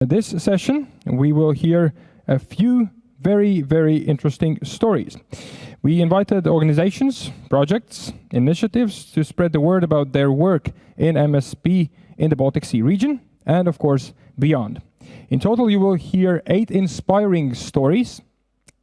This session, we will hear a few very, very interesting stories. We invited organizations, projects, initiatives to spread the word about their work in MSP in the Baltic Sea region, and of course, beyond. In total, you will hear 8 inspiring stories,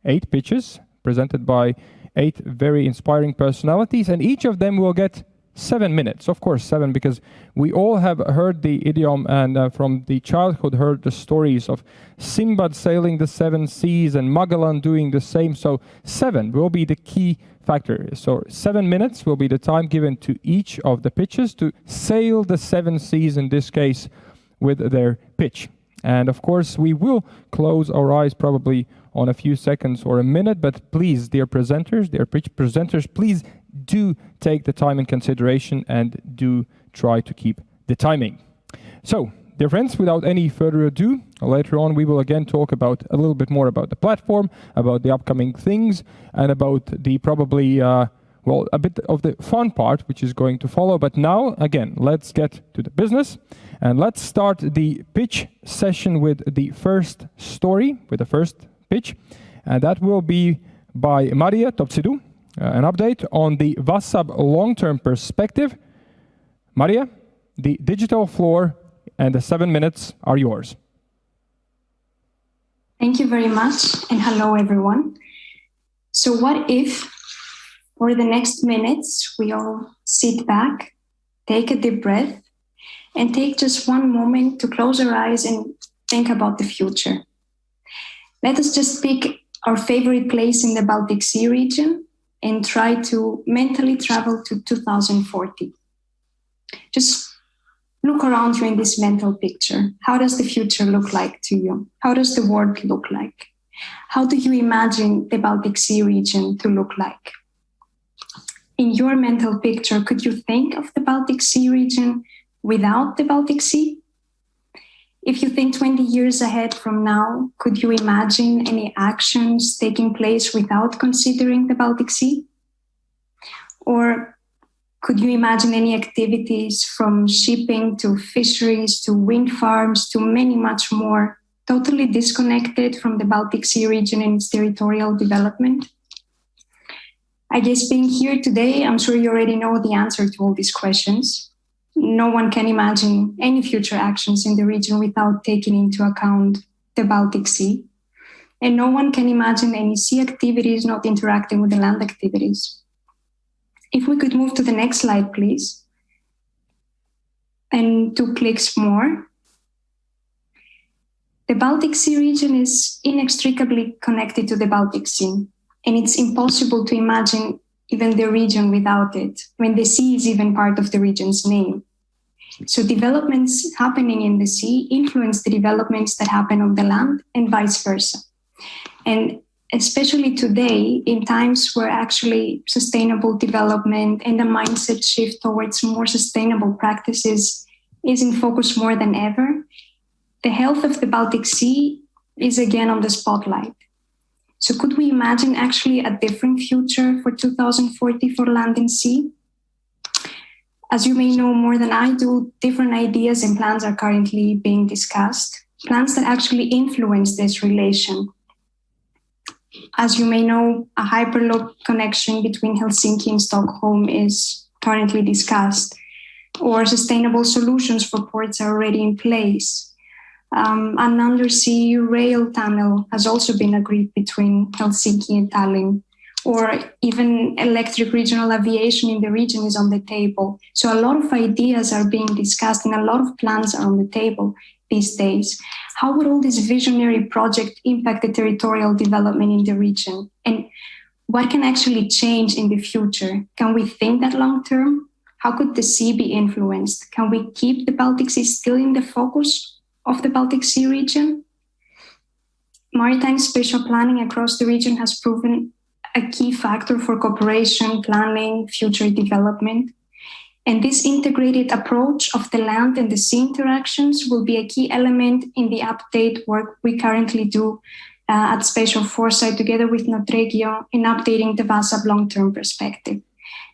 8 pitches, presented by 8 very inspiring personalities, and each of them will get 7 minutes. Of course, 7, because we all have heard the idiom and from the childhood heard the stories of Simbad sailing the 7 seas and Magellan doing the same. So 7 will be the key factor. So 7 minutes will be the time given to each of the pitches to sail the 7 seas, in this case, with their pitch. And of course, we will close our eyes probably on a few seconds or a minute, but please, dear presenters, dear pitch presenters, please do take the time in consideration and do try to keep the timing. So, dear friends, without any further ado, later on we will again talk about a little bit more about the platform, about the upcoming things, and about the probably, well, a bit of the fun part which is going to follow. But now, again, let's get to the business. And let's start the pitch session with the first story, with the first pitch. And that will be by MAREA Toptsidou. An update on the VASAB long-term perspective. MAREA, the digital floor and the 7 minutes are yours. Thank you very much, and hello everyone. So what if, for the next minutes, we all sit back, take a deep breath, and take just one moment to close our eyes and think about the future. Let us just pick our favorite place in the Baltic Sea region and try to mentally travel to 2040. Just look around you in this mental picture. How does the future look like to you? How does the world look like? How do you imagine the Baltic Sea region to look like? In your mental picture, could you think of the Baltic Sea region without the Baltic Sea? If you think 20 years ahead from now, could you imagine any actions taking place without considering the Baltic Sea? Or could you imagine any activities from shipping to fisheries to wind farms to many much more, totally disconnected from the Baltic Sea region and its territorial development? I guess being here today, I'm sure you already know the answer to all these questions. No one can imagine any future actions in the region without taking into account the Baltic Sea. And no one can imagine any sea activities not interacting with the land activities. If we could move to the next slide, please. And 2 clicks more. The Baltic Sea region is inextricably connected to the Baltic Sea, and it's impossible to imagine even the region without it, when the sea is even part of the region's name. So developments happening in the sea influence the developments that happen on the land and vice versa. And especially today, in times where actually sustainable development and the mindset shift towards more sustainable practices is in focus more than ever, the health of the Baltic Sea is again on the spotlight. So could we imagine actually a different future for 2040 for land and sea? As you may know more than I do, different ideas and plans are currently being discussed, plans that actually influence this relation. As you may know, a hyperloop connection between Helsinki and Stockholm is currently discussed, or sustainable solutions for ports are already in place. An undersea rail tunnel has also been agreed between Helsinki and Tallinn, or even electric regional aviation in the region is on the table. So a lot of ideas are being discussed and a lot of plans are on the table these days. How would all this visionary project impact the territorial development in the region? And what can actually change in the future? Can we think that long term? How could the sea be influenced? Can we keep the Baltic Sea still in the focus of the Baltic Sea region? Maritime spatial planning across the region has proven a key factor for cooperation, planning, future development. And this integrated approach of the land and the sea interactions will be a key element in the update work we currently do at Spatial Foresight together with Notregio in updating the VASAB long-term perspective.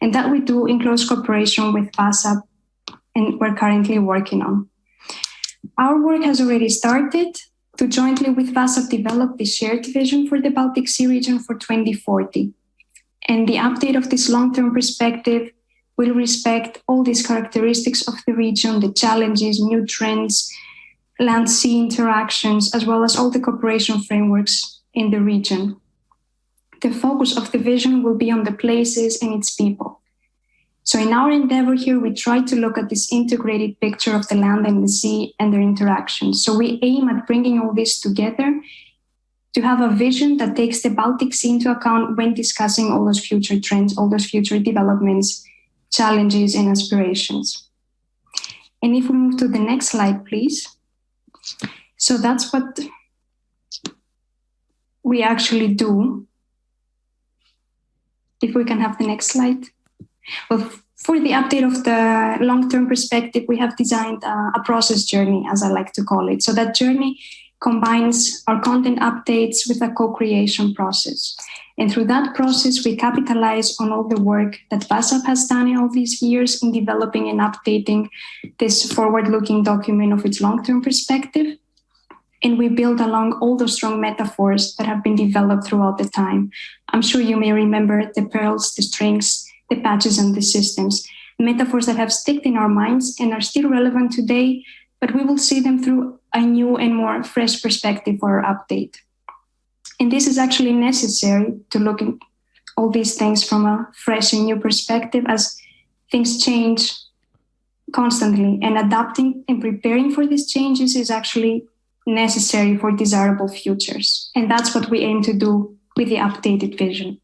And that we do in close cooperation with VASAB, and we're currently working on. Our work has already started to jointly with VASAB develop the shared vision for the Baltic Sea region for 2040. And the update of this long-term perspective will respect all these characteristics of the region, the challenges, new trends, land-sea interactions, as well as all the cooperation frameworks in the region. The focus of the vision will be on the places and its people. So in our endeavor here, we try to look at this integrated picture of the land and the sea and their interactions. So we aim at bringing all this together to have a vision that takes the Baltic Sea into account when discussing all those future trends, all those future developments, challenges, and aspirations. And if we move to the next slide, please. So that's what we actually do. If we can have the next slide. Well, for the update of the long-term perspective, we have designed a process journey, as I like to call it. So that journey combines our content updates with a co-creation process. And through that process, we capitalize on all the work that VASAB has done in all these years in developing and updating this forward-looking document of its long-term perspective. And we build along all those strong metaphors that have been developed throughout the time. I'm sure you may remember the pearls, the strings, the patches, and the systems, metaphors that have stuck in our minds and are still relevant today, but we will see them through a new and more fresh perspective for our update. And this is actually necessary to look at all these things from a fresh and new perspective, as things change constantly, and adapting and preparing for these changes is actually necessary for desirable futures. And that's what we aim to do with the updated vision.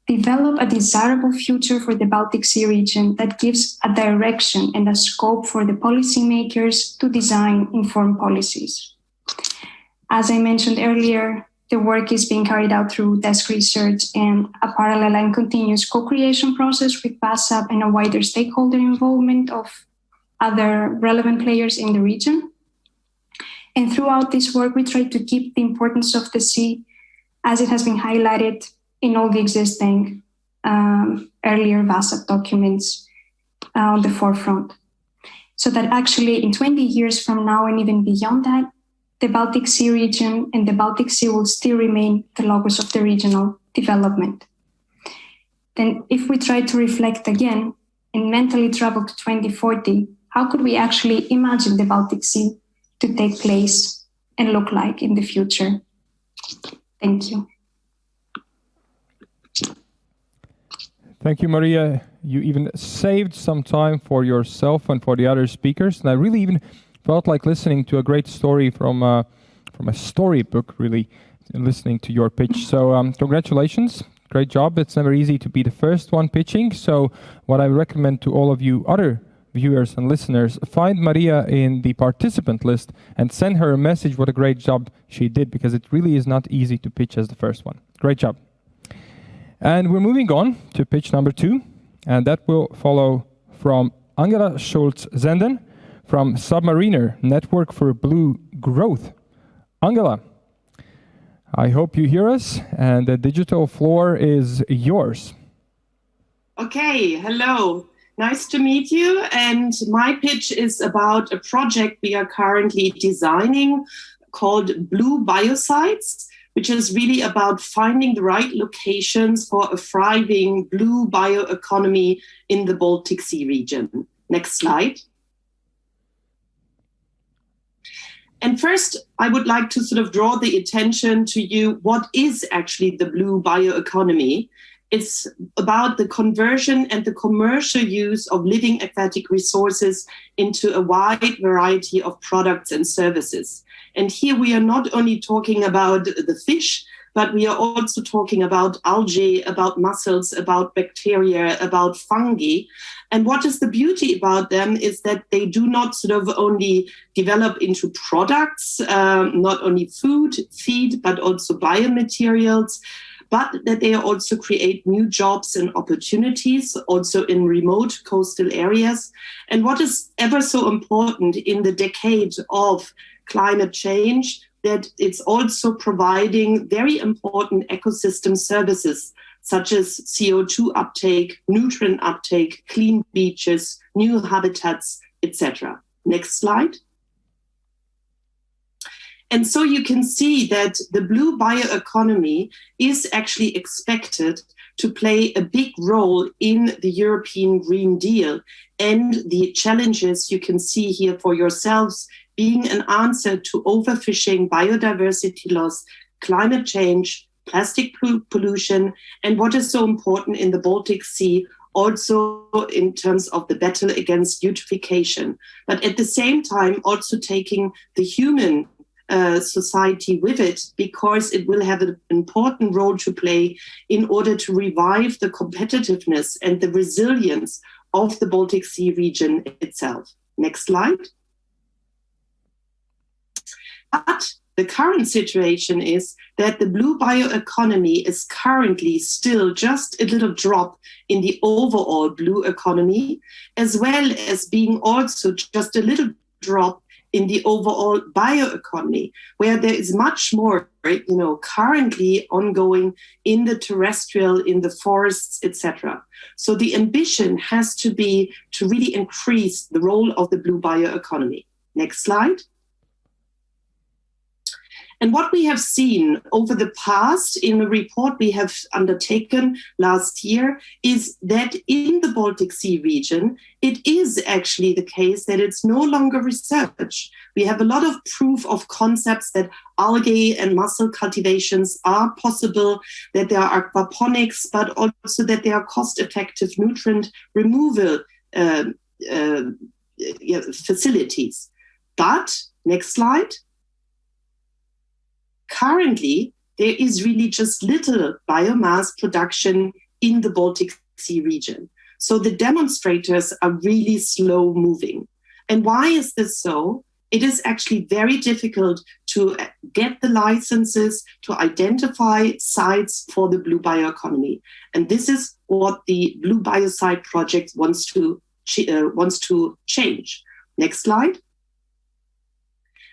Develop a desirable future for the Baltic Sea region that gives a direction and a scope for the policymakers to design informed policies. As I mentioned earlier, the work is being carried out through desk research and a parallel and continuous co-creation process with VASAB and a wider stakeholder involvement of other relevant players in the region. And throughout this work, we try to keep the importance of the sea, as it has been highlighted in all the existing earlier VASAB documents on the forefront. So that actually in 20 years from now and even beyond that, the Baltic Sea region and the Baltic Sea will still remain the locus of the regional development. Then if we try to reflect again and mentally travel to 2040, how could we actually imagine the Baltic Sea to take place and look like in the future? Thank you. Thank you, Maria. You even saved some time for yourself and for the other speakers. And I really even felt like listening to a great story from a storybook, really, listening to your pitch. So congratulations. Great job. It's never easy to be the first one pitching. So what I recommend to all of you other viewers and listeners, find Maria in the participant list and send her a message what a great job she did, because it really is not easy to pitch as the first one. Great job. And we're moving on to pitch number 2, and that will follow from Angela Schultz-Zehden from SUBMARINER, Network for Blue Growth. Angela, I hope you hear us, and the digital floor is yours. Okay, hello. Nice to meet you. And my pitch is about a project we are currently designing called BlueBioSites, which is really about finding the right locations for a thriving blue bioeconomy in the Baltic Sea region. Next slide. And first, I would like to sort of draw the attention to you, what is actually the blue bioeconomy? It's about the conversion and the commercial use of living aquatic resources into a wide variety of products and services. And here we are not only talking about the fish, but we are also talking about algae, about mussels, about bacteria, about fungi. And what is the beauty about them is that they do not sort of only develop into products, not only food, feed, but also biomaterials, but that they also create new jobs and opportunities, also in remote coastal areas. And what is ever so important in the decade of climate change, that it's also providing very important ecosystem services, such as CO2 uptake, nutrient uptake, clean beaches, new habitats, etc. Next slide. And so you can see that the blue bioeconomy is actually expected to play a big role in the European Green Deal, and the challenges you can see here for yourselves being an answer to overfishing, biodiversity loss, climate change, plastic pollution, and what is so important in the Baltic Sea, also in terms of the battle against eutrophication. But at the same time, also taking the human society with it, because it will have an important role to play in order to revive the competitiveness and the resilience of the Baltic Sea region itself. Next slide. But the current situation is that the blue bioeconomy is currently still just a little drop in the overall blue economy, as well as being also just a little drop in the overall bioeconomy, where there is much more, currently ongoing in the terrestrial, in the forests, etc. So the ambition has to be to really increase the role of the blue bioeconomy. Next slide. And what we have seen over the past in a report we have undertaken last year is that in the Baltic Sea region, it is actually the case that it's no longer research. We have a lot of proof of concepts that algae and mussel cultivations are possible, that there are aquaponics, but also that there are cost-effective nutrient removal facilities. But, next slide. Currently, there is really just little biomass production in the Baltic Sea region. So the demonstrators are really slow moving. And why is this so? It is actually very difficult to get the licenses to identify sites for the blue bioeconomy. And this is what the BlueBioSite project wants to change. Next slide.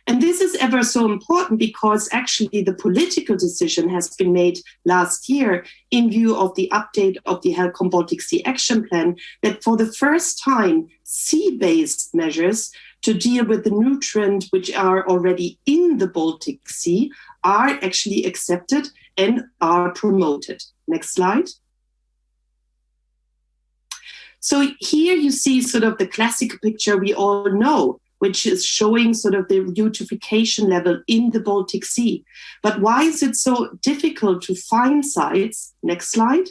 And this is ever so important because actually the political decision has been made last year in view of the update of the HELCOM Baltic Sea Action Plan that for the first time, sea-based measures to deal with the nutrient which are already in the Baltic Sea are actually accepted and are promoted. Next slide. So here you see sort of the classic picture we all know, which is showing sort of the eutrophication level in the Baltic Sea. But why is it so difficult to find sites? Next slide.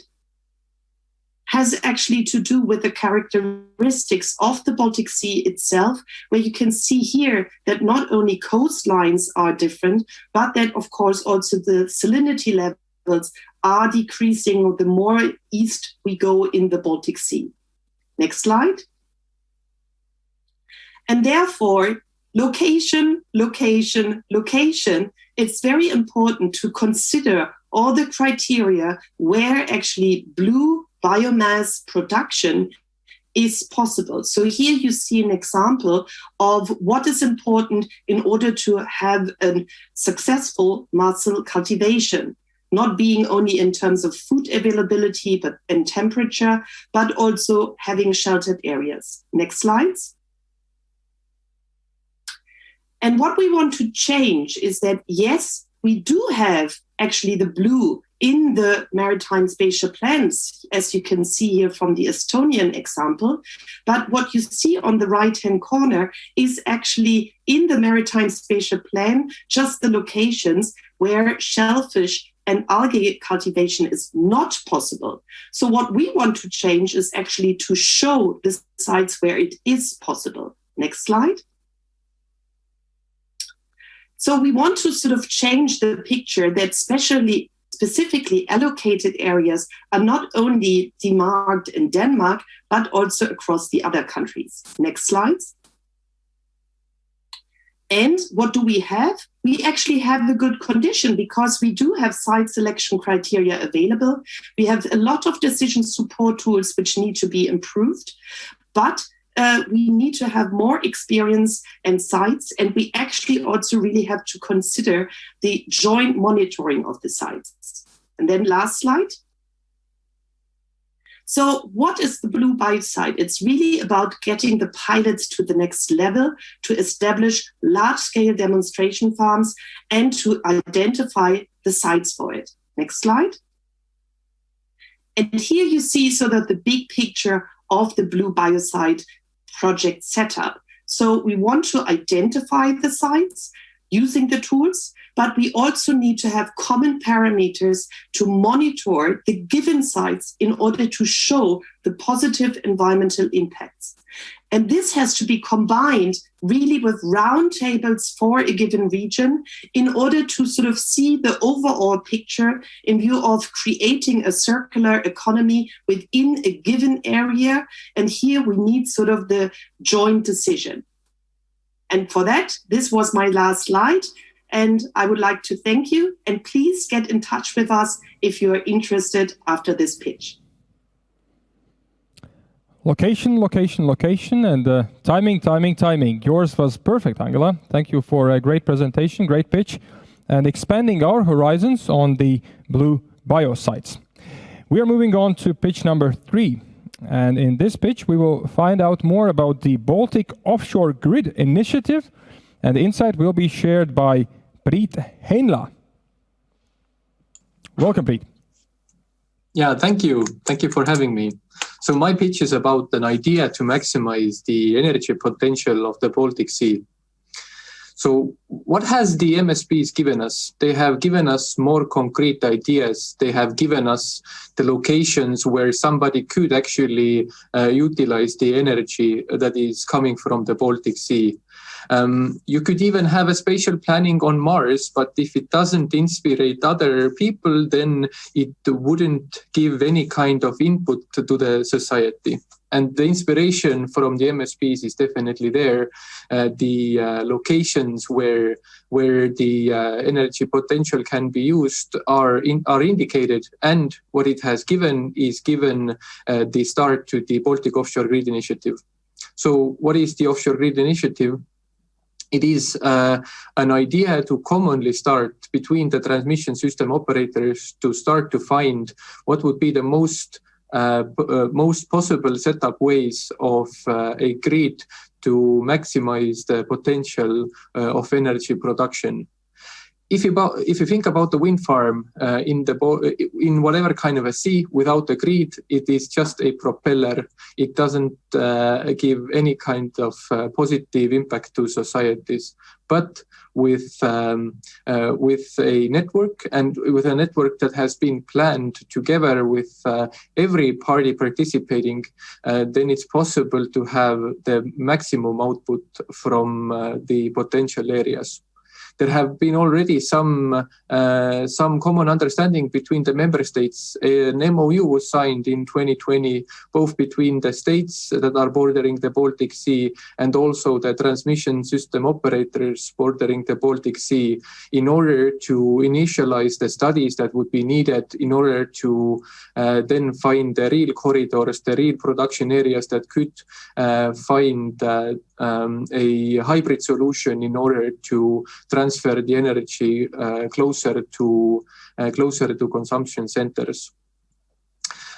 Has actually to do with the characteristics of the Baltic Sea itself, where you can see here that not only coastlines are different, but that of course also the salinity levels are decreasing the more east we go in the Baltic Sea. Next slide. And therefore, location, location, location, it's very important to consider all the criteria where actually blue biomass production is possible. So here you see an example of what is important in order to have a successful mussel cultivation, not being only in terms of food availability but and temperature, but also having sheltered areas. Next slides. And what we want to change is that, yes, we do have actually the blue in the maritime spatial plans, as you can see here from the Estonian example. But what you see on the right-hand corner is actually in the maritime spatial plan, just the locations where shellfish and algae cultivation is not possible. So what we want to change is actually to show the sites where it is possible. Next slide. So we want to sort of change the picture that specifically allocated areas are not only demarked in Denmark, but also across the other countries. Next slides. And what do we have? We actually have a good condition because we do have site selection criteria available. We have a lot of decision support tools which need to be improved, but we need to have more experience and sites, and we actually also really have to consider the joint monitoring of the sites. And then last slide. So what is the BlueBioSite? It's really about getting the pilots to the next level, to establish large-scale demonstration farms and to identify the sites for it. Next slide. And here you see sort of the big picture of the BlueBioSite project setup. So we want to identify the sites using the tools, but we also need to have common parameters to monitor the given sites in order to show the positive environmental impacts. And this has to be combined really with roundtables for a given region in order to sort of see the overall picture in view of creating a circular economy within a given area. And here we need sort of the joint decision. And for that, this was my last slide. And I would like to thank you. And please get in touch with us if you are interested after this pitch. Location, location, location, and timing. Yours was perfect, Angela. Thank you for a great presentation, great pitch, and expanding our horizons on the BlueBioSites. We are moving on to pitch number 3. And in this pitch, we will find out more about the Baltic Offshore Grid Initiative, and the insight will be shared by Priit Heinla. Welcome, Priit. Yeah, thank you. Thank you for having me. So my pitch is about an idea to maximize the energy potential of the Baltic Sea. So what has the MSPs given us? They have given us more concrete ideas. They have given us the locations where somebody could actually utilize the energy that is coming from the Baltic Sea. You could even have a spatial planning on Mars, but if it doesn't inspire other people, then it wouldn't give any kind of input to the society. And the inspiration from the MSPs is definitely there. The locations where the energy potential can be used are indicated, and what it has given is given the start to the Baltic Offshore Grid Initiative. So what is the Offshore Grid Initiative? It is an idea to commonly start between the transmission system operators to start to find what would be the most possible setup ways of a grid to maximize the potential of energy production. If you think about the wind farm in whatever kind of a sea without a grid, it is just a propeller. It doesn't give any kind of positive impact to societies. But with a network, and with a network that has been planned together with every party participating, then it's possible to have the maximum output from the potential areas. There have been already some common understanding between the member states. An MOU was signed in 2020, both between the states that are bordering the Baltic Sea and also the transmission system operators bordering the Baltic Sea, in order to initialize the studies that would be needed in order to then find the real corridors, the real production areas that could find a hybrid solution in order to transfer the energy closer to consumption centers.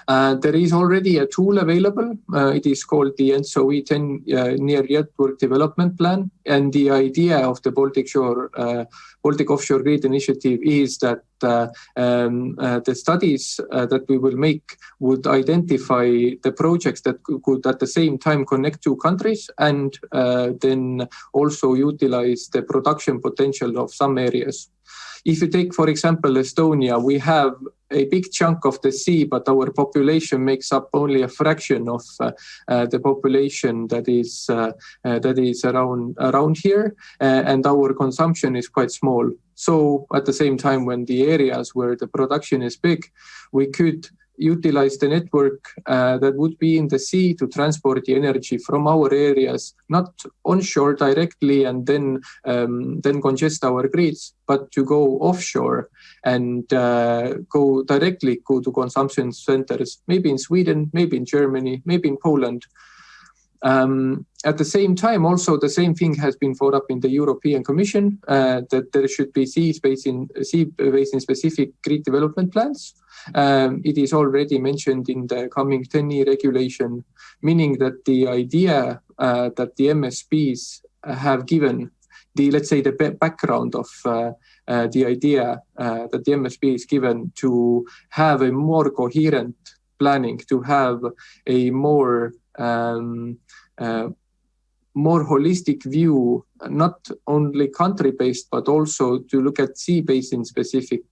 There is already a tool available. It is called the NSOE 10 Near Network Development Plan. And the idea of the Baltic Offshore Grid Initiative is that the studies that we will make would identify the projects that could at the same time connect two countries and then also utilize the production potential of some areas. If you take, for example, Estonia, we have a big chunk of the sea, but our population makes up only a fraction of the population that is around here, and our consumption is quite small. So at the same time, when the areas where the production is big, we could utilize the network that would be in the sea to transport the energy from our areas, not onshore directly and then congest our grids, but to go offshore and go to consumption centers, maybe in Sweden, maybe in Germany, maybe in Poland. At the same time, also the same thing has been brought up in the European Commission, that there should be sea basin specific Greek development plans. It is already mentioned in the coming 10E regulation, meaning that the idea that the MSPs have given let's say the background of the idea that the MSP is given to have a more coherent planning, to have a more holistic view, not only country-based, but also to look at sea basin-specific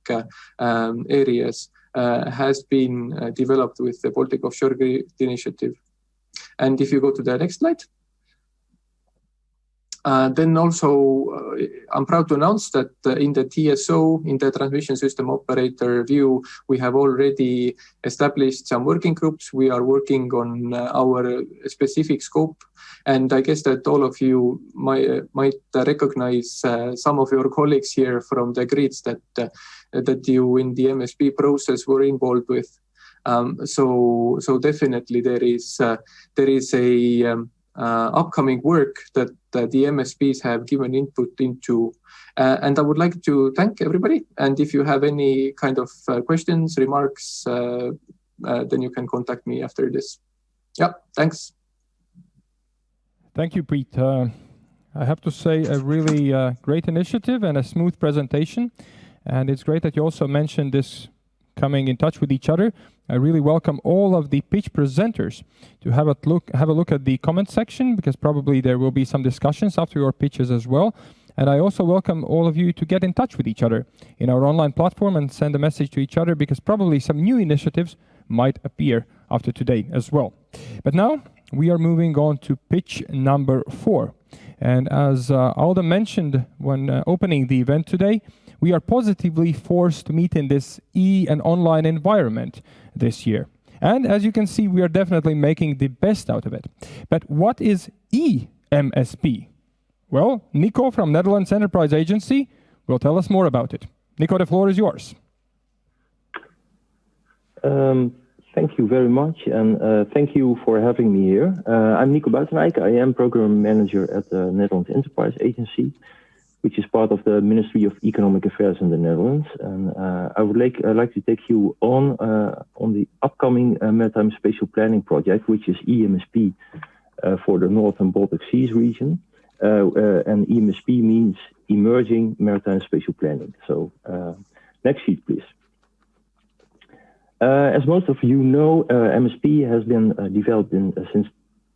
areas, has been developed with the Baltic Offshore Initiative. And if you go to the next slide. Then also, I'm proud to announce that in the TSO, in the transmission system operator view, we have already established some working groups. We are working on our specific scope. And I guess that all of you might recognize some of your colleagues here from the grids that you in the MSP process were involved with. So definitely there is a upcoming work that the MSPs have given input into. And I would like to thank everybody. And if you have any kind of questions, remarks, then you can contact me after this. Yeah, thanks. Thank you, Priit. I have to say a really great initiative and a smooth presentation. And it's great that you also mentioned this coming in touch with each other. I really welcome all of the pitch presenters to have a look at the comment section, because probably there will be some discussions after your pitches as well. And I also welcome all of you to get in touch with each other in our online platform and send a message to each other, because probably some new initiatives might appear after today as well. But now we are moving on to pitch number 4. And as Alda mentioned when opening the event today, we are positively forced to meet in this and online environment this year. And as you can see, we are definitely making the best out of it. But what is eMSP? Well, Nico from Netherlands Enterprise Agency will tell us more about it. Nico, the floor is yours. Thank you very much, and thank you for having me here. I'm Nico Buytendijk. I am Program Manager at the Netherlands Enterprise Agency, which is part of the Ministry of Economic Affairs in the Netherlands. And I would like to take you on the upcoming Maritime Spatial Planning project, which is eMSP for the Northern Baltic Seas region. And eMSP means Emerging Maritime Spatial Planning. So next sheet, please. As most of you know, MSP has been developed since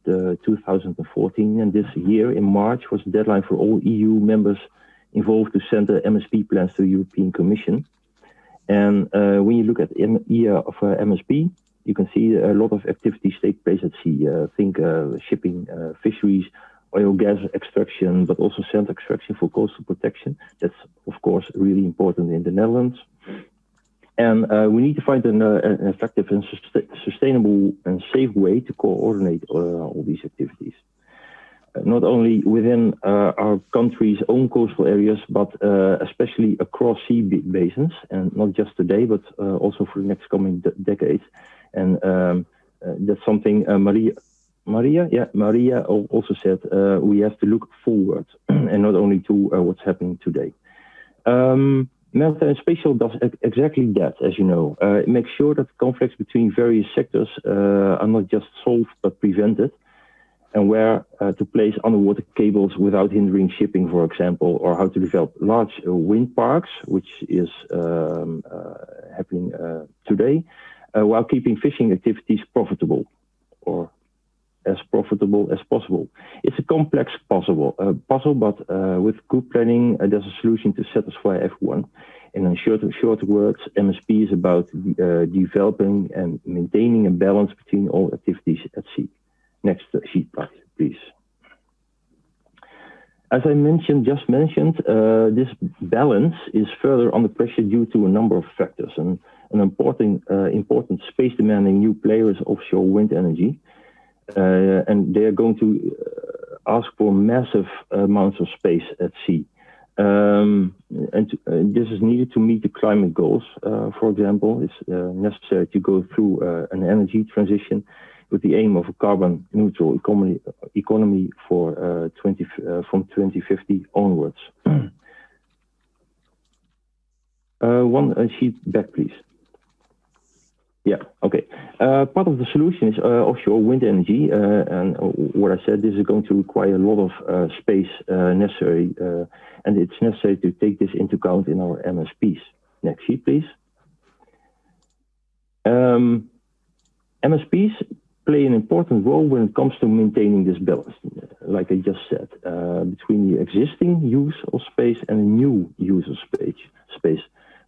2014, and this year in March was the deadline for all EU members involved to send the MSP plans to the European Commission. And when you look at the year of MSP, you can see a lot of activities take place at sea. Think shipping, fisheries, oil gas extraction, but also sand extraction for coastal protection. That's of course really important in the Netherlands. And we need to find an effective and sustainable and safe way to coordinate all these activities. Not only within our country's own coastal areas, but especially across sea basins, and not just today, but also for the next coming decades. And that's something MAREA also said, we have to look forward and not only to what's happening today. Maritime Spatial does exactly that, as you know. It makes sure that conflicts between various sectors are not just solved, but prevented, and where to place underwater cables without hindering shipping, for example, or how to develop large wind parks, which is happening today, while keeping fishing activities profitable, or as profitable as possible. It's a complex puzzle, but with good planning, there's a solution to satisfy everyone. And in short words, MSP is about developing and maintaining a balance between all activities at sea. Next sheet, please. As I just mentioned, this balance is further under pressure due to a number of factors. And an important space-demanding new player is offshore wind energy. And they are going to ask for massive amounts of space at sea. This is needed to meet the climate goals. For example, it's necessary to go through an energy transition. with the aim of a carbon neutral economy for from 2050 onwards. One sheet back, please. Yeah, okay. Part of the solution is offshore wind energy, and what I said, this is going to require a lot of space necessary, and it's necessary to take this into account in our MSPs. Next sheet, please. MSPs play an important role when it comes to maintaining this balance, like I just said, between the existing use of space and the new use of space.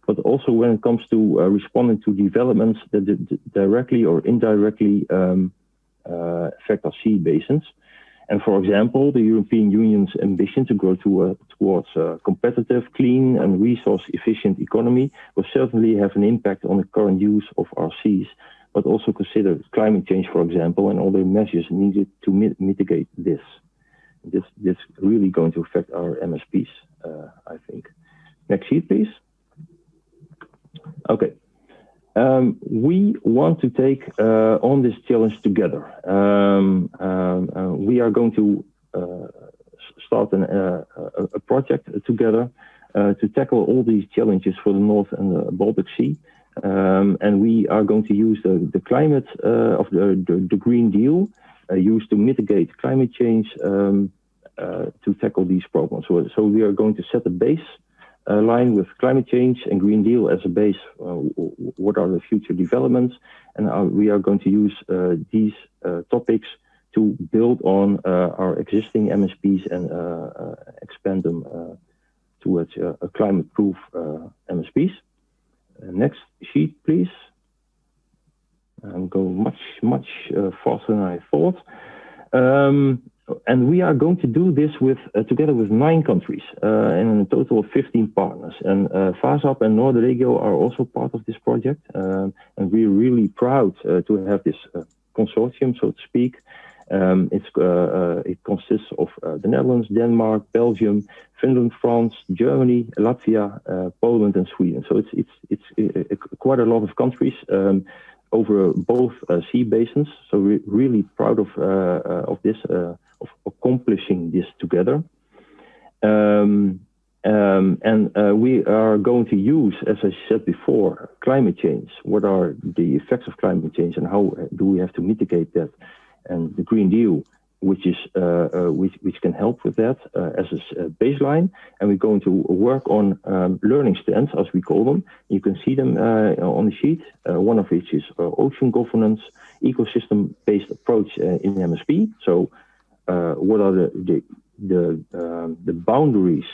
But also when it comes to responding to developments that directly or indirectly affect our sea basins. And for example, the European Union's ambition to grow towards a competitive, clean and resource-efficient economy will certainly have an impact on the current use of our seas, but also consider climate change, for example, and other measures needed to mitigate this. This is really going to affect our MSPs, I think. Next sheet, please. Okay. We want to take on this challenge together. We are going to start a project together to tackle all these challenges for the North and the Baltic Sea. And we are going to use the climate of the Green Deal used to mitigate climate change to tackle these problems. So we are going to set a base line with climate change and Green Deal as a base. What are the future developments? And we are going to use these topics to build on our existing MSPs and expand them towards a climate-proof MSPs. Next sheet, please. I'm going much faster than I thought. And we are going to do this together with 9 countries and a total of 15 partners. And VASAB and Noordregio are also part of this project. And we're really proud to have this consortium, so to speak. It consists of the Netherlands, Denmark, Belgium, Finland, France, Germany, Latvia, Poland, and Sweden. So it's quite a lot of countries over both sea basins. So we're really proud of this. Of accomplishing this together. And we are going to use, as I said before, climate change. What are the effects of climate change and how do we have to mitigate that? And the Green Deal, which can help with that as a baseline. And we're going to work on learning strands, as we call them. You can see them on the sheet. One of which is ocean governance, ecosystem-based approach in MSP. So what are the boundaries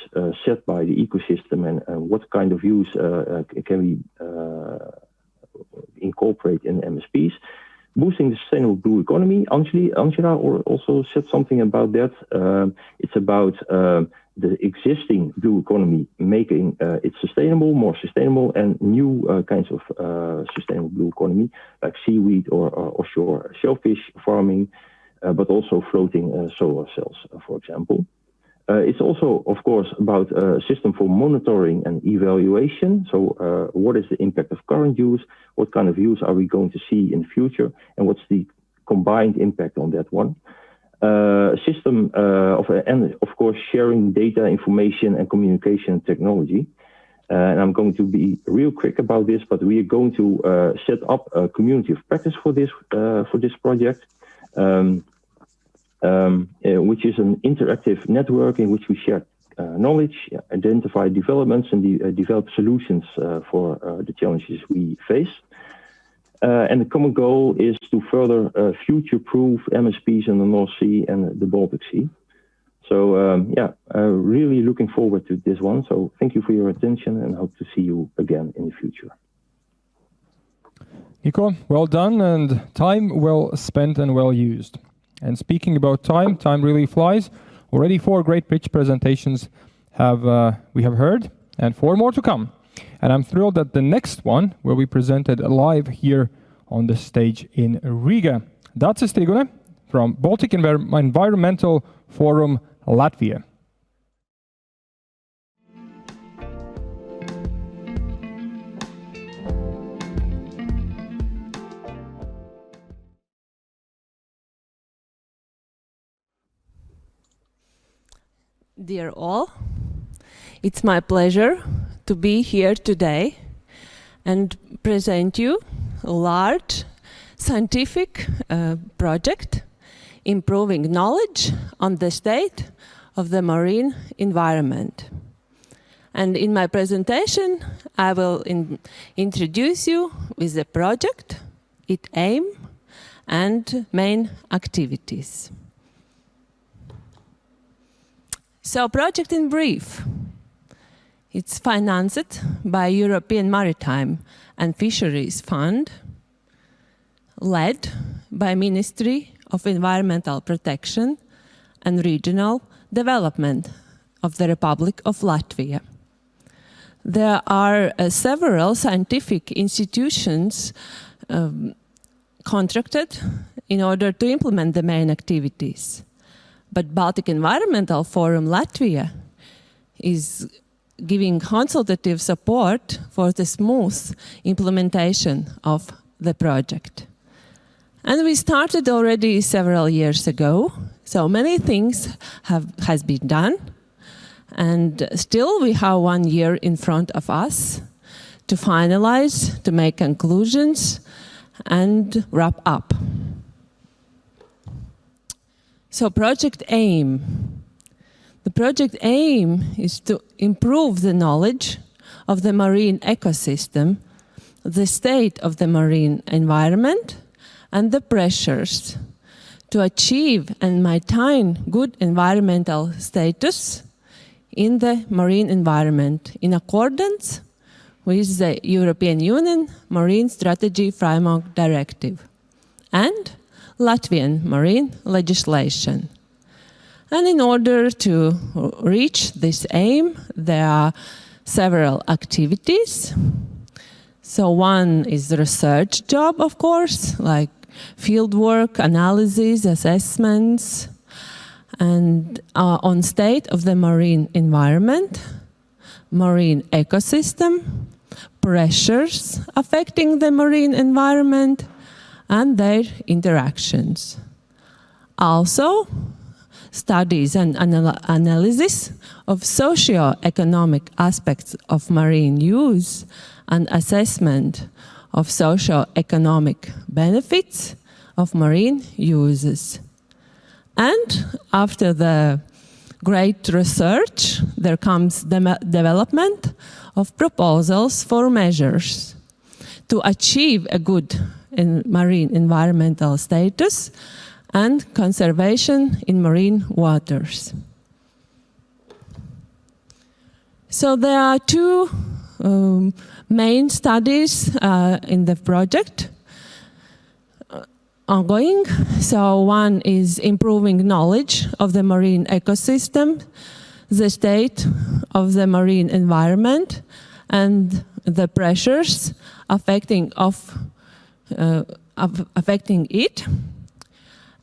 set by the ecosystem and what kind of use can we incorporate in MSPs? Boosting the sustainable blue economy. Angela also said something about that. It's about the existing blue economy, making it more sustainable, and new kinds of sustainable blue economy, like seaweed or offshore shellfish farming, but also floating solar cells, for example. It's also, of course, about a system for monitoring and evaluation. So what is the impact of current use? What kind of use are we going to see in the future? And what's the combined impact on that one? A system and of course, sharing data, information, and communication technology. And I'm going to be real quick about this, but we are going to set up a community of practice for this project. Which is an interactive network in which we share knowledge, identify developments, and develop solutions for the challenges we face. And the common goal is to further future-proof MSPs in the North Sea and the Baltic Sea. So really looking forward to this one. So thank you for your attention and hope to see you again in the future. Nico, well done, and time well spent and well used. And speaking about time really flies. Already 4 great pitch presentations we have heard, and 4 more to come. And I'm thrilled that the next one will be presented live here on the stage in Riga. Dace Strigune from Baltic Environmental Forum Latvia. Dear all, it's my pleasure to be here today and present you a large scientific project improving knowledge on the state of the marine environment. And in my presentation, I will introduce you with the project, its aim, and main activities. So, project in brief. It's financed by European Maritime and Fisheries Fund, led by Ministry of Environmental Protection and Regional Development of the Republic of Latvia. There are several scientific institutions contracted in order to implement the main activities. But Baltic Environmental Forum Latvia is giving consultative support for the smooth implementation of the project. And we started already several years ago, so many things has been done, and still we have 1 year in front of us to finalize, to make conclusions, and wrap up. So project aim. The project aim is to improve the knowledge of the marine ecosystem, the state of the marine environment, and the pressures to achieve and maintain good environmental status in the marine environment in accordance with the European Union Marine Strategy Framework Directive and Latvian marine legislation. And in order to reach this aim, there are several activities. So one is the research job, of course, like fieldwork, analysis, assessments, and on state of the marine environment, marine ecosystem, pressures affecting the marine environment, and their interactions. Also, studies and analysis of socio-economic aspects of marine use and assessment of socio-economic benefits of marine uses. And after the great research, there comes the development of proposals for measures to achieve a good marine environmental status and conservation in marine waters. So there are two main studies in the project ongoing. So one is improving knowledge of the marine ecosystem, the state of the marine environment, and the pressures affecting it.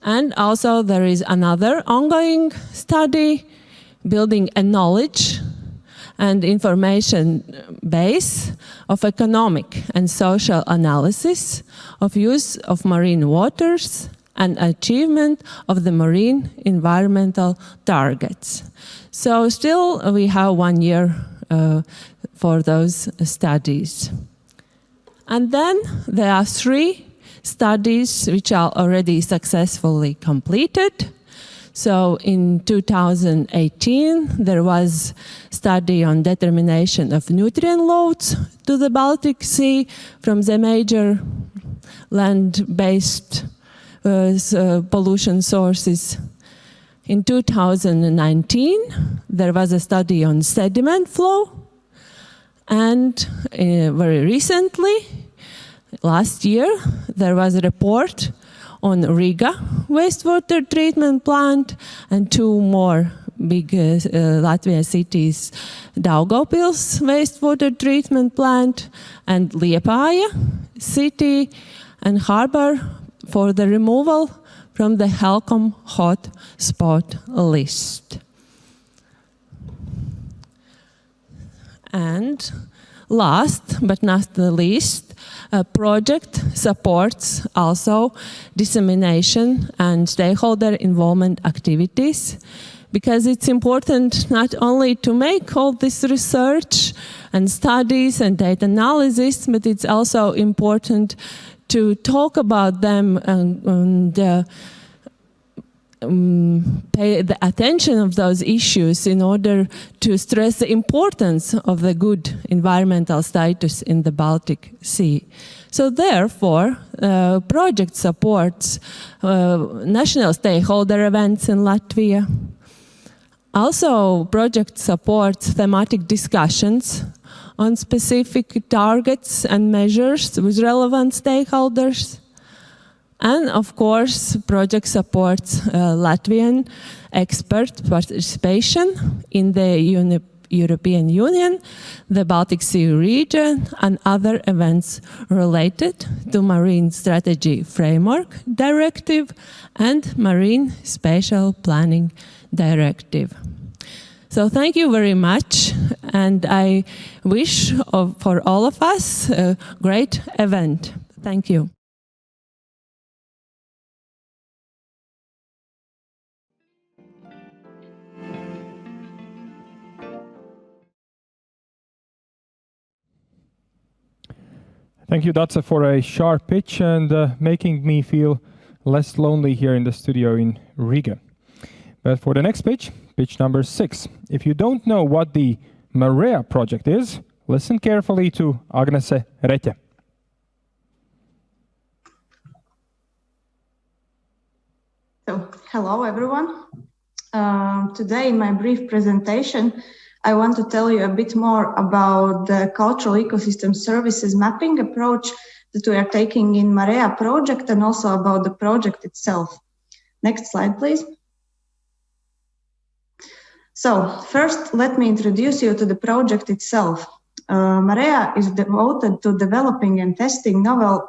And also there is another ongoing study building a knowledge and information base of economic and social analysis of use of marine waters and achievement of the marine environmental targets. So still we have 1 year for those studies. And then there are 3 studies which are already successfully completed. So in 2018, there was study on determination of nutrient loads to the Baltic Sea from the major land-based pollution sources. In 2019, there was a study on sediment flow. And very recently, last year, there was a report on Riga wastewater treatment plant and 2 more big Latvian cities, Daugavpils wastewater treatment plant and Liepāja city and harbor for the removal from the HELCOM hot spot list. And last but not the least, a project supports also dissemination and stakeholder involvement activities because it's important not only to make all this research and studies and data analysis, but it's also important to talk about them and pay the attention of those issues in order to stress the importance of the good environmental status in the Baltic Sea. So therefore, project supports national stakeholder events in Latvia. Also, project supports thematic discussions on specific targets and measures with relevant stakeholders. And of course, project supports Latvian expert participation in the European Union, the Baltic Sea region, and other events related to Marine Strategy Framework Directive and Marine Spatial Planning Directive. So thank you very much, and I wish for all of us a great event. Thank you. Thank you, Dace, for a sharp pitch and making me feel less lonely here in the studio in Riga. But for the next pitch, pitch number 6. If you don't know what the MAREA project is, listen carefully to Agnese Reķe. So, hello everyone. Today in my brief presentation, I want to tell you a bit more about the cultural ecosystem services mapping approach that we are taking in MAREA project and also about the project itself. Next slide, please. So first, let me introduce you to the project itself. MAREA is devoted to developing and testing novel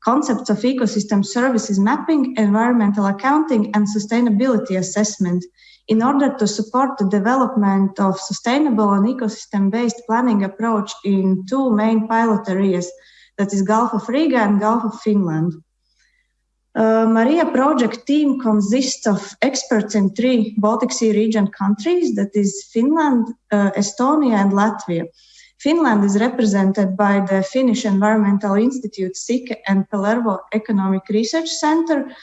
concepts of ecosystem services mapping, environmental accounting, and sustainability assessment in order to support the development of sustainable and ecosystem-based planning approach in 2 main pilot areas, that is Gulf of Riga and Gulf of Finland. MAREA project team consists of experts in 3 Baltic Sea region countries, that is Finland, Estonia, and Latvia. Finland is represented by the Finnish Environmental Institute SIKE and Pellervo Economic Research Center,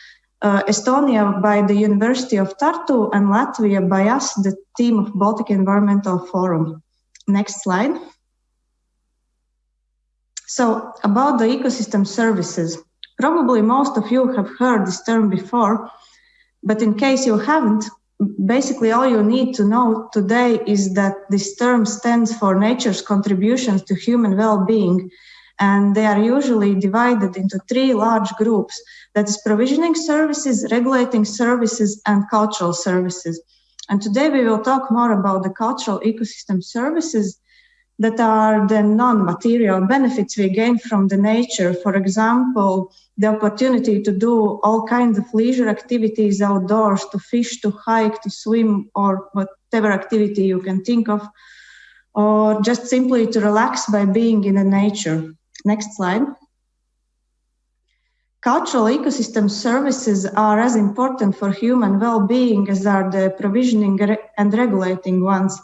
Estonia by the University of Tartu, and Latvia by us, the team of Baltic Environmental Forum. Next slide. So, about the ecosystem services. Probably most of you have heard this term before, but in case you haven't, basically all you need to know today is that this term stands for nature's contributions to human well-being, and they are usually divided into 3 large groups, that is provisioning services, regulating services, and cultural services. And today we will talk more about the cultural ecosystem services that are the non-material benefits we gain from the nature. For example, the opportunity to do all kinds of leisure activities outdoors, to fish, to hike, to swim, or whatever activity you can think of, or just simply to relax by being in the nature. Next slide. Cultural ecosystem services are as important for human well-being as are the provisioning and regulating ones.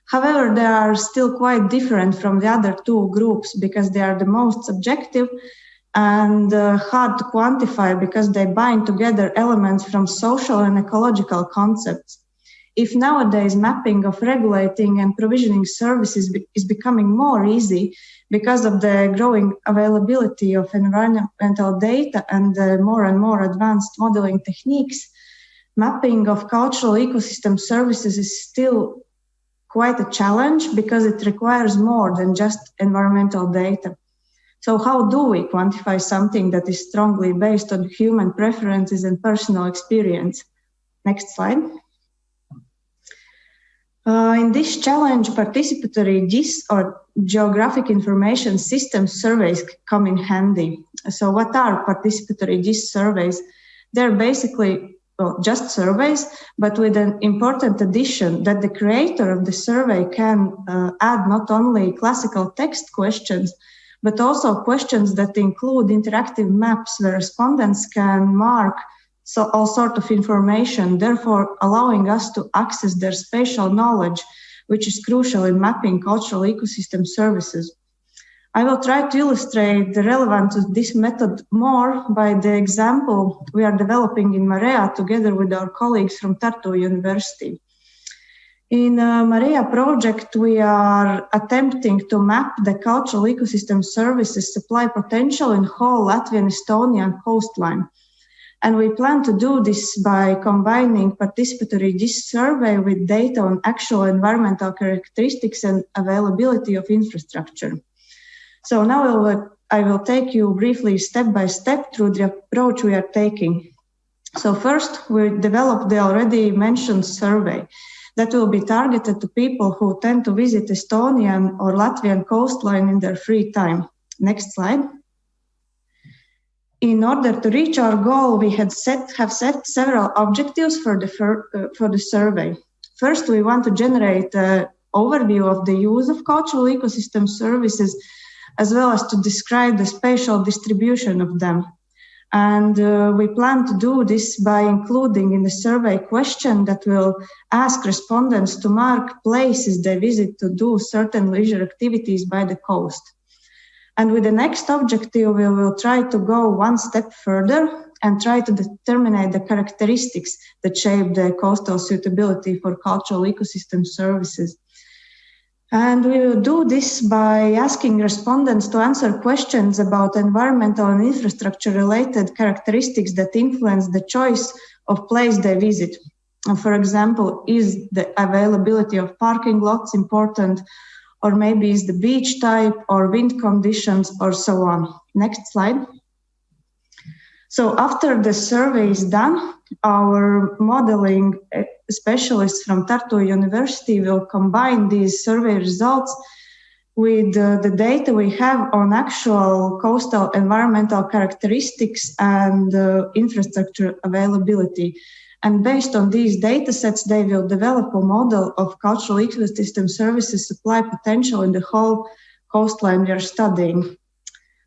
However, they are still quite different from the other 2 groups because they are the most subjective and hard to quantify because they bind together elements from social and ecological concepts. If nowadays mapping of regulating and provisioning services is becoming more easy because of the growing availability of environmental data and more and more advanced modeling techniques, mapping of cultural ecosystem services is still quite a challenge because it requires more than just environmental data. So how do we quantify something that is strongly based on human preferences and personal experience? Next slide. In this challenge, participatory GIS or Geographic Information System surveys come in handy. So what are participatory GIS surveys? They're basically just surveys, but with an important addition that the creator of the survey can add not only classical text questions, but also questions that include interactive maps where respondents can mark all sort of information, therefore allowing us to access their spatial knowledge, which is crucial in mapping cultural ecosystem services. I will try to illustrate the relevance of this method more by the example we are developing in MAREA together with our colleagues from Tartu University. In MAREA project, we are attempting to map the cultural ecosystem services supply potential in whole Latvian Estonian coastline. And we plan to do this by combining participatory GIS survey with data on actual environmental characteristics and availability of infrastructure. So now I will take you briefly step by step through the approach we are taking. So first, we developed the already mentioned survey that will be targeted to people who tend to visit Estonian or Latvian coastline in their free time. Next slide. In order to reach our goal, we have set several objectives for the survey. First, we want to generate an overview of the use of cultural ecosystem services, as well as to describe the spatial distribution of them. And we plan to do this by including in the survey question that will ask respondents to mark places they visit to do certain leisure activities by the coast. And with the next objective, we will try to go one step further and try to determine the characteristics that shape the coastal suitability for cultural ecosystem services. And we will do this by asking respondents to answer questions about environmental and infrastructure-related characteristics that influence the choice of place they visit. For example, is the availability of parking lots important, or maybe is the beach type or wind conditions, or so on. Next slide. So after the survey is done, our modeling specialists from Tartu University will combine these survey results with the data we have on actual coastal environmental characteristics and infrastructure availability. And based on these data sets, they will develop a model of cultural ecosystem services supply potential in the whole coastline we are studying.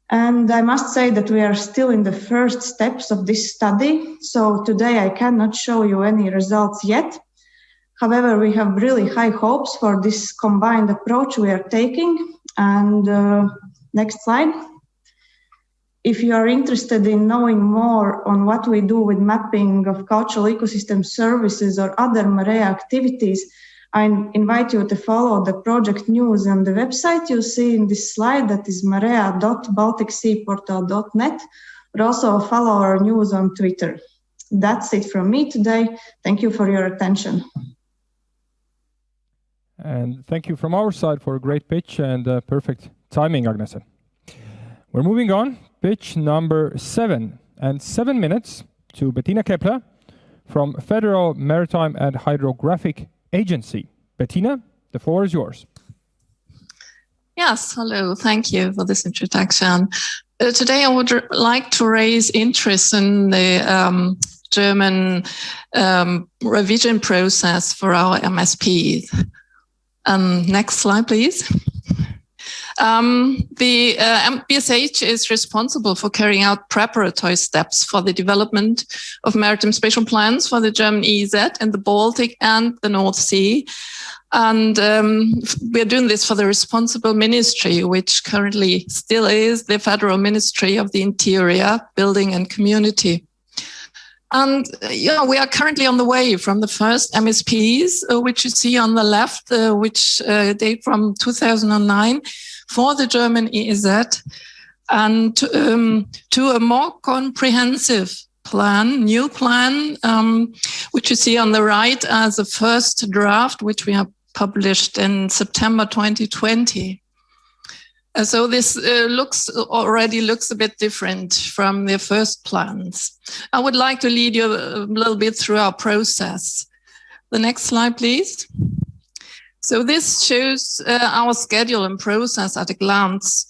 And I must say that we are still in the first steps of this study. So today I cannot show you any results yet. However, we have really high hopes for this combined approach we are taking. And next slide. If you are interested in knowing more on what we do with mapping of cultural ecosystem services or other MAREA activities, I invite you to follow the project news on the website you see in this slide, that is marea.balticseaportal.net, but also follow our news on Twitter. That's it from me today. Thank you for your attention. And thank you from our side for a great pitch and perfect timing, Agnese. We're moving on, pitch number 7, and 7 minutes to Bettina Käppeler from Federal Maritime and Hydrographic Agency. Bettina, the floor is yours. Yes, hello. Thank you for this introduction. Today I would like to raise interest in the German revision process for our MSP. Next slide, please. The BSH is responsible for carrying out preparatory steps for the development of maritime spatial plans for the German EEZ in the Baltic and the North Sea. And we're doing this for the responsible ministry, which currently still is the Federal Ministry of the Interior, Building and Community. And we are currently on the way from the first MSPs, which you see on the left, which date from 2009 for the German EEZ, and to a more comprehensive plan, new plan, which you see on the right as a first draft, which we have published in September 2020. So this already looks a bit different from the first plans. I would like to lead you a little bit through our process. The next slide, please. So this shows our schedule and process at a glance.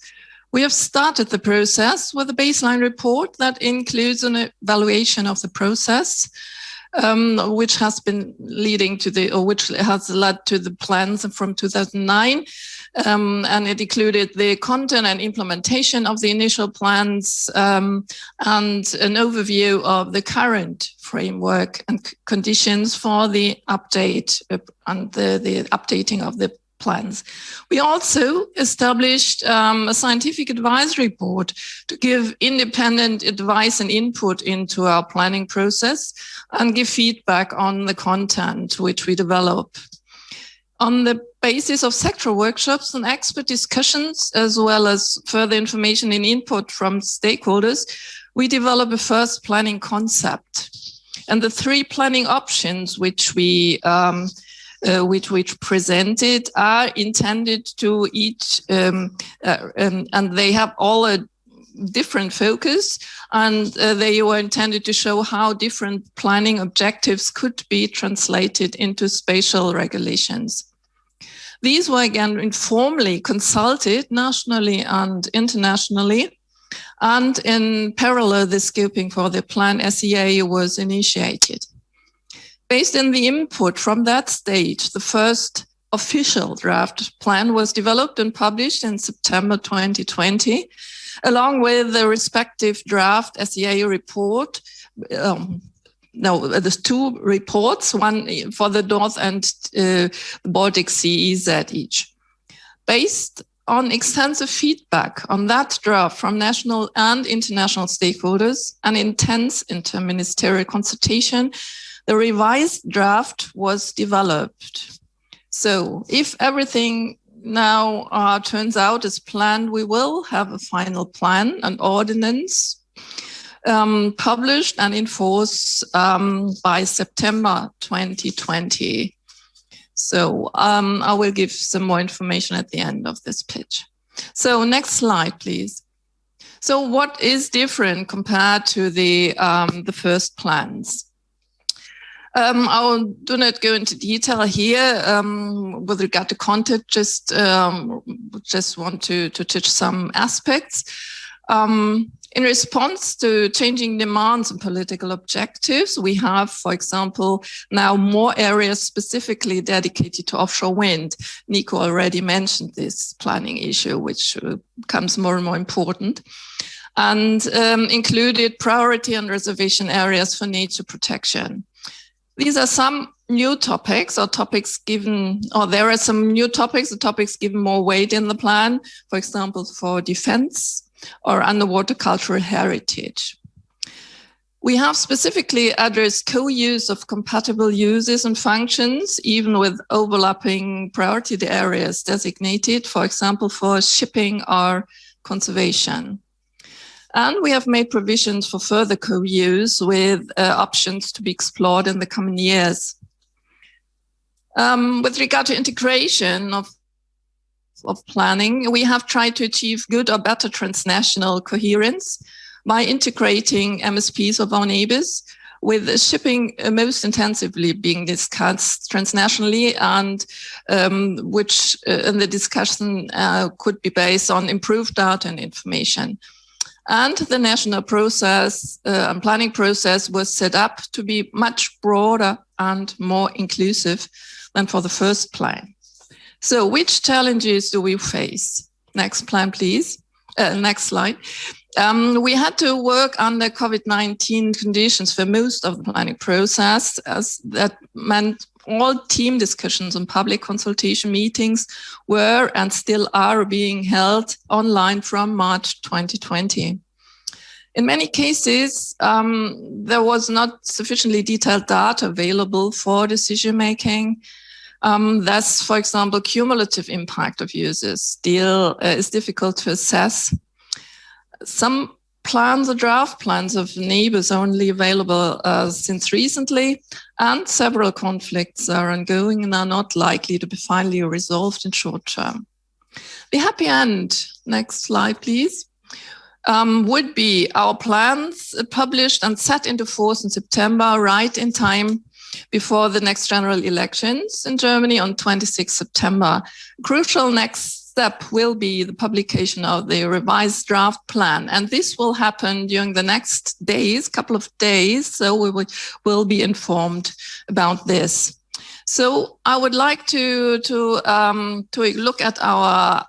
We have started the process with a baseline report that includes an evaluation of the process. which has been leading to which has led to the plans from 2009. And it included the content and implementation of the initial plans and an overview of the current framework and conditions for the update and the updating of the plans. We also established a scientific advisory board to give independent advice and input into our planning process and give feedback on the content which we develop. On the basis of sectoral workshops and expert discussions, as well as further information and input from stakeholders, we develop a first planning concept. And the three planning options which we which presented are intended to each, and they have all a different focus, and they were intended to show how different planning objectives could be translated into spatial regulations. These were again informally consulted nationally and internationally, and in parallel, the scoping for the plan SEA was initiated. Based on the input from that stage, the first official draft plan was developed and published in September 2020, along with the respective draft SEA report. There's two reports, one for the North and the Baltic EEZ each. Based on extensive feedback on that draft from national and international stakeholders and intense interministerial consultation, the revised draft was developed. So if everything now turns out as planned, we will have a final plan, an ordinance, published and in force by September 2020. So I will give some more information at the end of this pitch. So next slide, please. So what is different compared to the first plans? I do not go into detail here with regard to content, just want to touch some aspects. In response to changing demands and political objectives, we have, for example, now more areas specifically dedicated to offshore wind. Nico already mentioned this planning issue, which becomes more and more important, and included priority and reservation areas for nature protection. These are some new topics or topics given, or there are some new topics or topics given more weight in the plan, for example, for defense or underwater cultural heritage. We have specifically addressed co-use of compatible uses and functions, even with overlapping priority areas designated, for example, for shipping or conservation. And we have made provisions for further co-use with options to be explored in the coming years. With regard to integration of planning, we have tried to achieve good or better transnational coherence by integrating MSPs of our neighbors, with shipping most intensively being discussed transnationally, and which in the discussion could be based on improved data and information. And the national process and planning process was set up to be much broader and more inclusive than for the first plan. So which challenges do we face? Next plan, please. Next slide. We had to work under COVID-19 conditions for most of the planning process, as that meant all team discussions and public consultation meetings were and still are being held online from March 2020. In many cases, there was not sufficiently detailed data available for decision making. Thus, for example, cumulative impact of uses still is difficult to assess. Some plans or draft plans of neighbors are only available since recently, and several conflicts are ongoing and are not likely to be finally resolved in short term. The happy end, next slide please, would be our plans published and set into force in September, right in time before the next general elections in Germany on 26 September. Crucial next step will be the publication of the revised draft plan. And this will happen during the next days, couple of days. So we will be informed about this. So I would like to look at our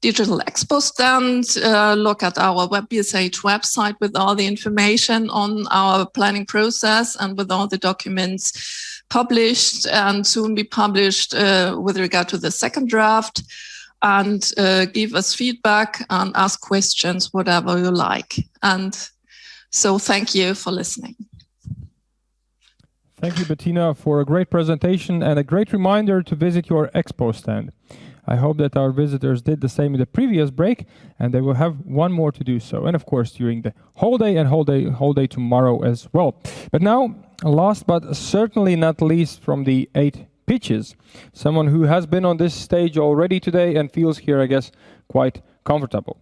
digital expo stand, look at our WebBSH website with all the information on our planning process and with all the documents published and soon be published with regard to the second draft, and give us feedback and ask questions, whatever you like. And so thank you for listening. Thank you, Bettina, for a great presentation and a great reminder to visit your expo stand. I hope that our visitors did the same in the previous break, and they will have one more to do so. And of course, during the whole day and whole day tomorrow as well. But now, last but certainly not least from the 8 pitches, someone who has been on this stage already today and feels here, I guess, quite comfortable.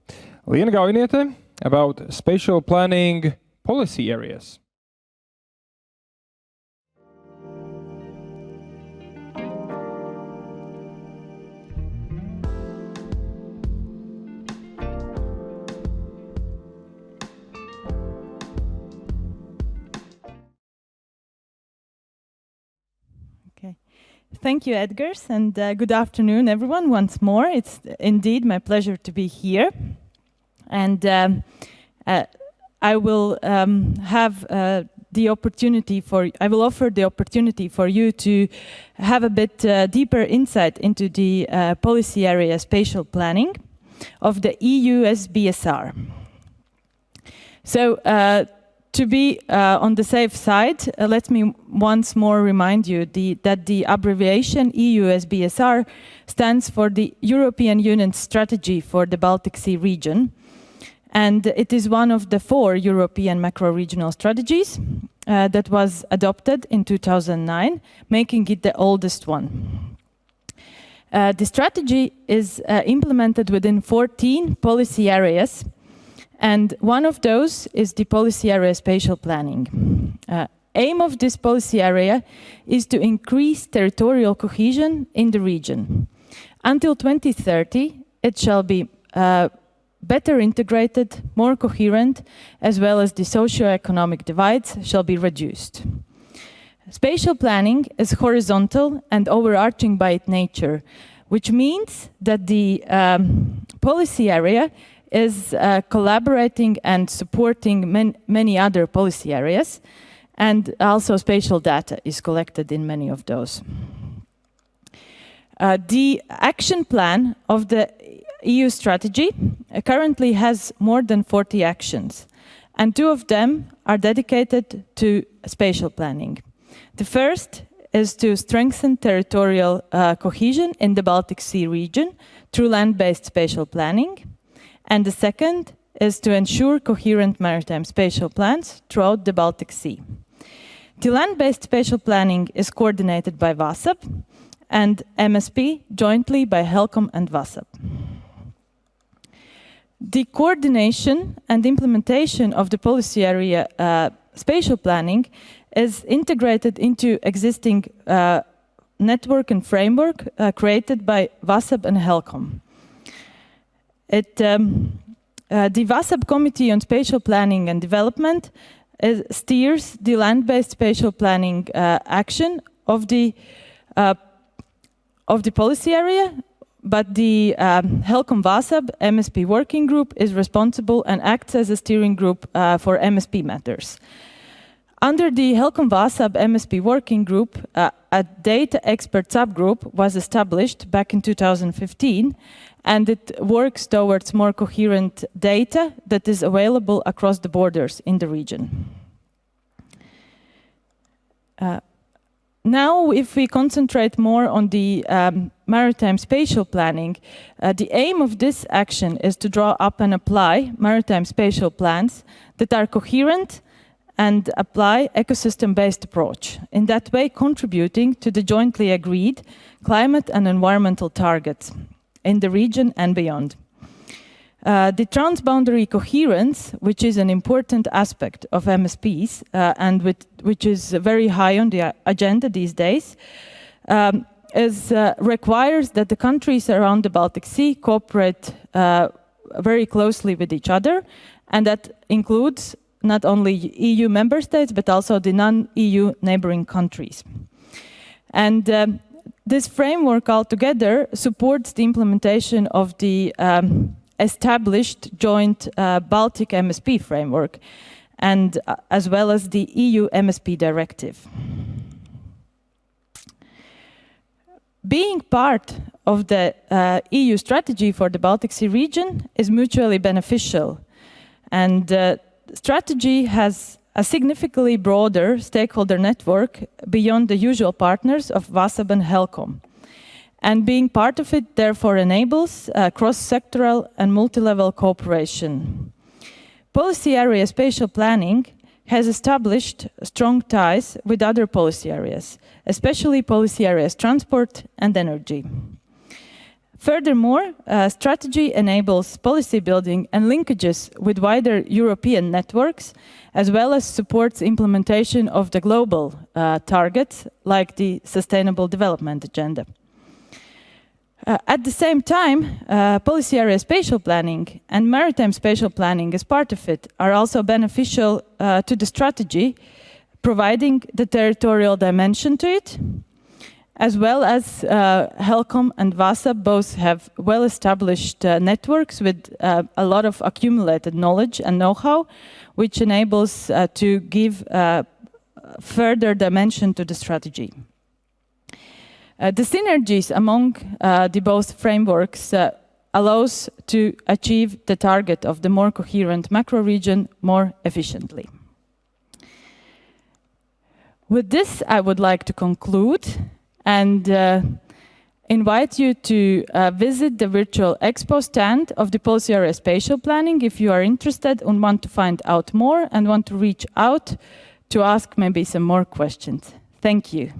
Liene Gaujeniete about spatial planning policy areas. Thank you, Edgars, and good afternoon, everyone, once more. It's indeed my pleasure to be here. And I will offer the opportunity for you to have a bit deeper insight into the policy area spatial planning of the EUSBSR. So, to be on the safe side, let me once more remind you that the abbreviation EUSBSR stands for the European Union Strategy for the Baltic Sea region. And it is one of the 4 European macro-regional strategies that was adopted in 2009, making it the oldest one. The strategy is implemented within 14 policy areas, and one of those is the policy area spatial planning. Aim of this policy area is to increase territorial cohesion in the region. Until 2030, it shall be better integrated, more coherent, as well as the socio-economic divides shall be reduced. Spatial planning is horizontal and overarching by its nature, which means that the policy area is collaborating and supporting many other policy areas, and also spatial data is collected in many of those. The action plan of the EU strategy currently has more than 40 actions, and 2 of them are dedicated to spatial planning. The first is to strengthen territorial cohesion in the Baltic Sea region through land-based spatial planning. And the second is to ensure coherent maritime spatial plans throughout the Baltic Sea. The land-based spatial planning is coordinated by VASAB and MSP jointly by HELCOM and VASAB. The coordination and implementation of the policy area spatial planning is integrated into existing network and framework created by VASAB and HELCOM. The VASAB Committee on Spatial Planning and Development steers the land-based spatial planning action of the policy area, but the HELCOM VASAB MSP working group is responsible and acts as a steering group for MSP matters. Under the HELCOM VASAB MSP working group, a data expert subgroup was established back in 2015, and it works towards more coherent data that is available across the borders in the region. Now, if we concentrate more on the maritime spatial planning, the aim of this action is to draw up and apply maritime spatial plans that are coherent and apply ecosystem-based approach, in that way contributing to the jointly agreed climate and environmental targets in the region and beyond. The transboundary coherence, which is an important aspect of MSPs and which is very high on the agenda these days, requires that the countries around the Baltic Sea cooperate very closely with each other, and that includes not only EU member states, but also the non-EU neighboring countries. And this framework altogether supports the implementation of the established joint Baltic MSP framework, and as well as the EU MSP directive. Being part of the EU strategy for the Baltic Sea region is mutually beneficial, and the strategy has a significantly broader stakeholder network beyond the usual partners of VASAB and HELCOM. And being part of it therefore enables cross-sectoral and multi-level cooperation. Policy area spatial planning has established strong ties with other policy areas, especially policy areas transport and energy. Furthermore, strategy enables policy building and linkages with wider European networks, as well as supports implementation of the global targets, like the Sustainable Development Agenda. At the same time, policy area spatial planning and maritime spatial planning as part of it are also beneficial to the strategy, providing the territorial dimension to it, as well as HELCOM and VASAB both have well-established networks with a lot of accumulated knowledge and know-how, which enables to give further dimension to the strategy. The synergies among the both frameworks allows to achieve the target of the more coherent macro region more efficiently. With this, I would like to conclude and invite you to visit the virtual expo stand of the Policy Area Spatial Planning if you are interested and want to find out more and want to reach out to ask maybe some more questions. Thank you.